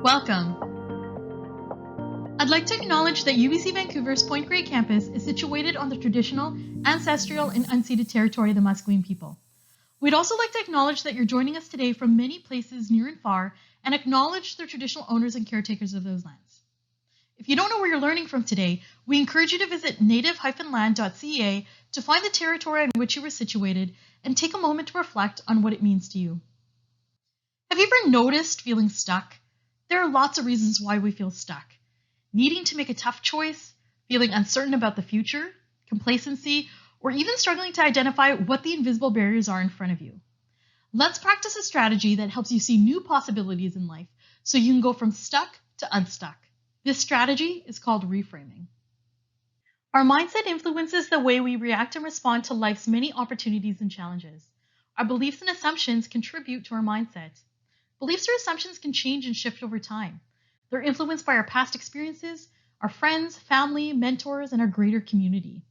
Welcome. I'd like to acknowledge that UBC Vancouver's Point Grey campus is situated on the traditional, ancestral, and unceded territory of the Musqueam people. We'd also like to acknowledge that you're joining us today from many places near and far and acknowledge the traditional owners and caretakers of those lands. If you don't know where you're learning from today, we encourage you to visit native-land.ca to find the territory on which you were situated and take a moment to reflect on what it means to you. Have you ever noticed feeling stuck? There are lots of reasons why we feel stuck. Needing to make a tough choice, feeling uncertain about the future, complacency, or even struggling to identify what the invisible barriers are in front of you. Let's practice a strategy that helps you see new possibilities in life so you can go from stuck to unstuck. This strategy is called reframing. Our mindset influences the way we react and respond to life's many opportunities and challenges. Our beliefs and assumptions contribute to our mindset. Beliefs or assumptions can change and shift over time. They're influenced by our past experiences, our friends, family, mentors, and our greater community.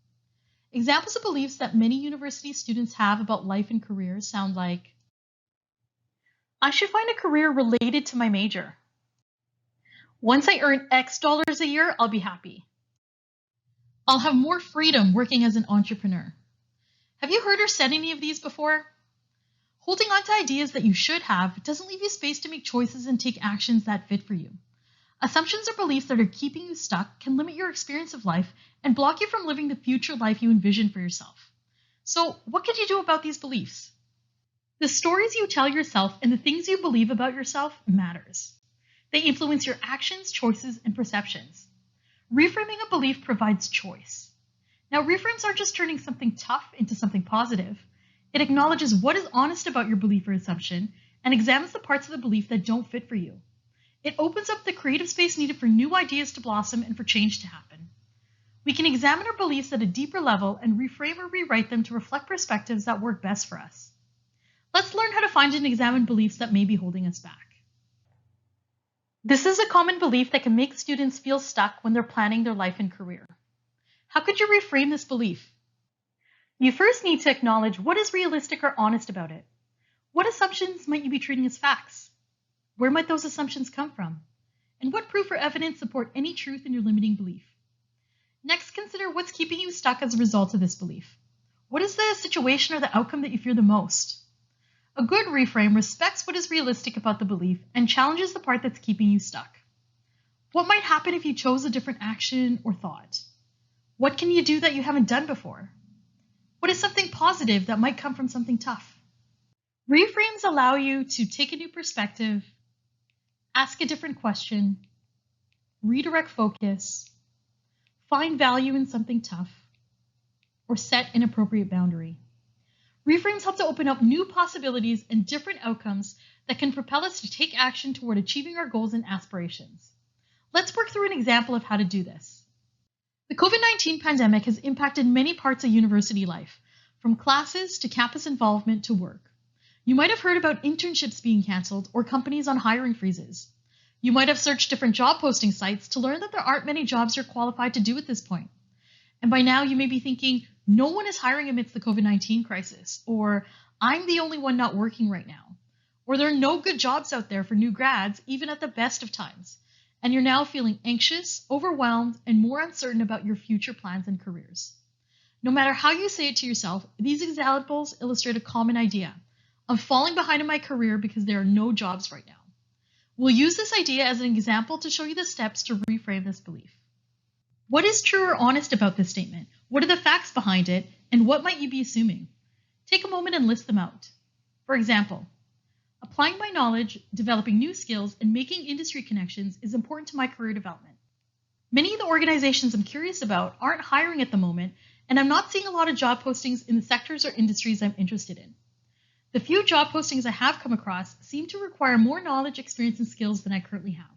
Examples of beliefs that many university students have about life and careers sound like, I should find a career related to my major. Once I earn X dollars a year, I'll be happy. I'll have more freedom working as an entrepreneur. Have you heard or said any of these before? Holding on to ideas that you should have doesn't leave you space to make choices and take actions that fit for you. Assumptions or beliefs that are keeping you stuck can limit your experience of life and block you from living the future life you envision for yourself. So, what can you do about these beliefs? The stories you tell yourself and the things you believe about yourself matters. They influence your actions, choices, and perceptions. Reframing a belief provides choice. Now, reframes aren't just turning something tough into something positive. It acknowledges what is honest about your belief or assumption and examines the parts of the belief that don't fit for you. It opens up the creative space needed for new ideas to blossom and for change to happen. We can examine our beliefs at a deeper level and reframe or rewrite them to reflect perspectives that work best for us. Let's learn how to find and examine beliefs that may be holding us back. This is a common belief that can make students feel stuck when they're planning their life and career. How could you reframe this belief? You first need to acknowledge what is realistic or honest about it. What assumptions might you be treating as facts? Where might those assumptions come from? And what proof or evidence support any truth in your limiting belief? Next, consider what's keeping you stuck as a result of this belief. What is the situation or the outcome that you fear the most? A good reframe respects what is realistic about the belief and challenges the part that's keeping you stuck. What might happen if you chose a different action or thought? What can you do that you haven't done before? What is something positive that might come from something tough? Reframes allow you to take a new perspective, ask a different question, redirect focus, find value in something tough, or set an appropriate boundary. Reframes help to open up new possibilities and different outcomes that can propel us to take action toward achieving our goals and aspirations. Let's work through an example of how to do this. The COVID-19 pandemic has impacted many parts of university life, from classes to campus involvement to work. You might have heard about internships being canceled or companies on hiring freezes. You might have searched different job posting sites to learn that there aren't many jobs you're qualified to do at this point. And by now you may be thinking, no one is hiring amidst the COVID-19 crisis, or I'm the only one not working right now, or there are no good jobs out there for new grads, even at the best of times. And you're now feeling anxious, overwhelmed, and more uncertain about your future plans and careers. No matter how you say it to yourself, these examples illustrate a common idea. I'm falling behind in my career because there are no jobs right now. We'll use this idea as an example to show you the steps to reframe this belief. What is true or honest about this statement? What are the facts behind it? And what might you be assuming? Take a moment and list them out. For example, applying my knowledge, developing new skills, and making industry connections is important to my career development. Many of the organizations I'm curious about aren't hiring at the moment, and I'm not seeing a lot of job postings in the sectors or industries I'm interested in. The few job postings I have come across seem to require more knowledge, experience, and skills than I currently have.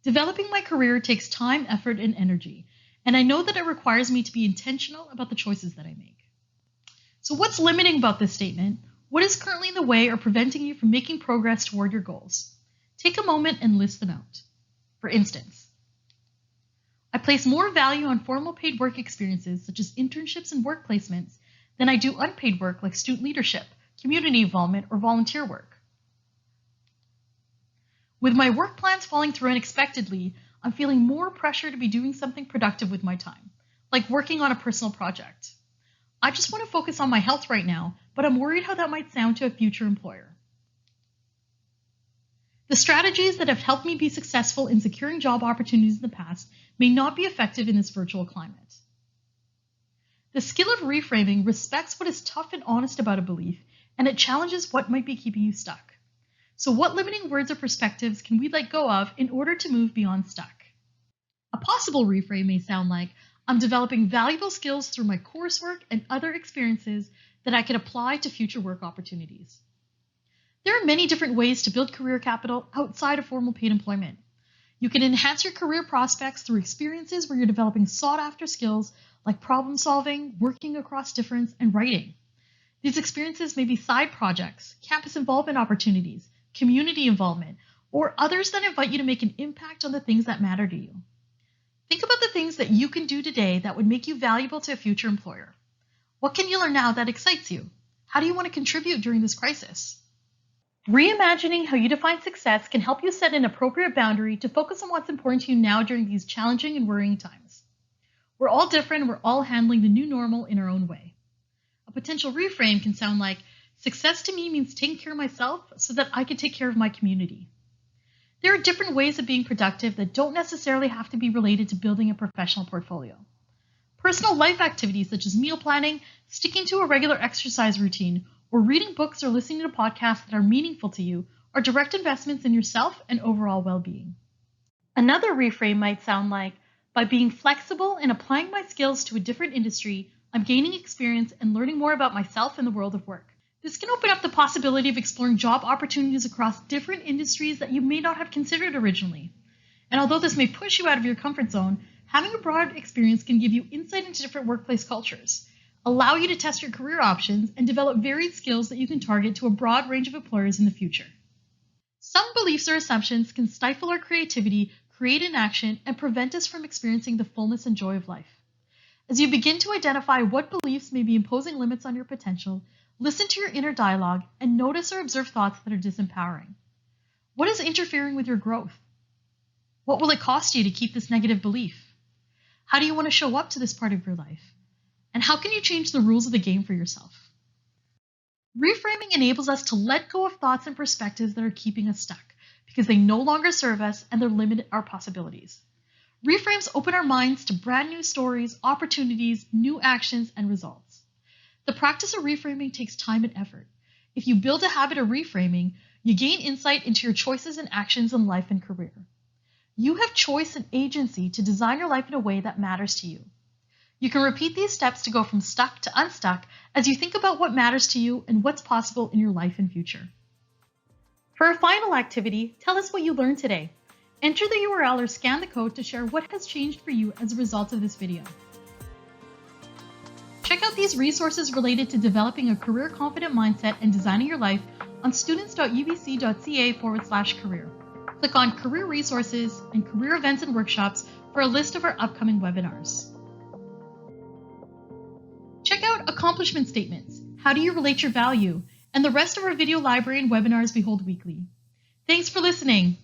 Developing my career takes time, effort, and energy, and I know that it requires me to be intentional about the choices that I make. So what's limiting about this statement? What is currently in the way or preventing you from making progress toward your goals? Take a moment and list them out. For instance, I place more value on formal paid work experiences such as internships and work placements than I do unpaid work like student leadership, community involvement, or volunteer work. With my work plans falling through unexpectedly, I'm feeling more pressure to be doing something productive with my time, like working on a personal project. I just want to focus on my health right now, but I'm worried how that might sound to a future employer. The strategies that have helped me be successful in securing job opportunities in the past may not be effective in this virtual climate. The skill of reframing respects what is tough and honest about a belief, and it challenges what might be keeping you stuck. So what limiting words or perspectives can we let go of in order to move beyond stuck? A possible reframe may sound like, I'm developing valuable skills through my coursework and other experiences that I can apply to future work opportunities. There are many different ways to build career capital outside of formal paid employment. You can enhance your career prospects through experiences where you're developing sought-after skills like problem solving, working across difference, and writing. These experiences may be side projects, campus involvement opportunities, community involvement, or others that invite you to make an impact on the things that matter to you. Think about the things that you can do today that would make you valuable to a future employer. What can you learn now that excites you? How do you want to contribute during this crisis? Reimagining how you define success can help you set an appropriate boundary to focus on what's important to you now during these challenging and worrying times. We're all different and we're all handling the new normal in our own way. A potential reframe can sound like, success to me means taking care of myself so that I can take care of my community. There are different ways of being productive that don't necessarily have to be related to building a professional portfolio. Personal life activities such as meal planning, sticking to a regular exercise routine, or reading books or listening to podcasts that are meaningful to you are direct investments in yourself and overall well-being. Another reframe might sound like, by being flexible and applying my skills to a different industry, I'm gaining experience and learning more about myself and the world of work. This can open up the possibility of exploring job opportunities across different industries that you may not have considered originally. And although this may push you out of your comfort zone, having a broad experience can give you insight into different workplace cultures, allow you to test your career options, and develop varied skills that you can target to a broad range of employers in the future. Some beliefs or assumptions can stifle our creativity, create inaction, and prevent us from experiencing the fullness and joy of life. As you begin to identify what beliefs may be imposing limits on your potential, listen to your inner dialogue and notice or observe thoughts that are disempowering. What is interfering with your growth? What will it cost you to keep this negative belief? How do you want to show up to this part of your life? And how can you change the rules of the game for yourself? Reframing enables us to let go of thoughts and perspectives that are keeping us stuck because they no longer serve us and they limit our possibilities. Reframes open our minds to brand new stories, opportunities, new actions, and results. The practice of reframing takes time and effort. If you build a habit of reframing, you gain insight into your choices and actions in life and career. You have choice and agency to design your life in a way that matters to you. You can repeat these steps to go from stuck to unstuck as you think about what matters to you and what's possible in your life and future. For our final activity, tell us what you learned today. Enter the URL or scan the code to share what has changed for you as a result of this video. Check out these resources related to developing a career-confident mindset and designing your life on students.ubc.ca/career. Click on Career Resources and Career Events and Workshops for a list of our upcoming webinars. Check out Accomplishment Statements, How Do You Relate Your Value, and the rest of our video library and webinars we hold weekly. Thanks for listening.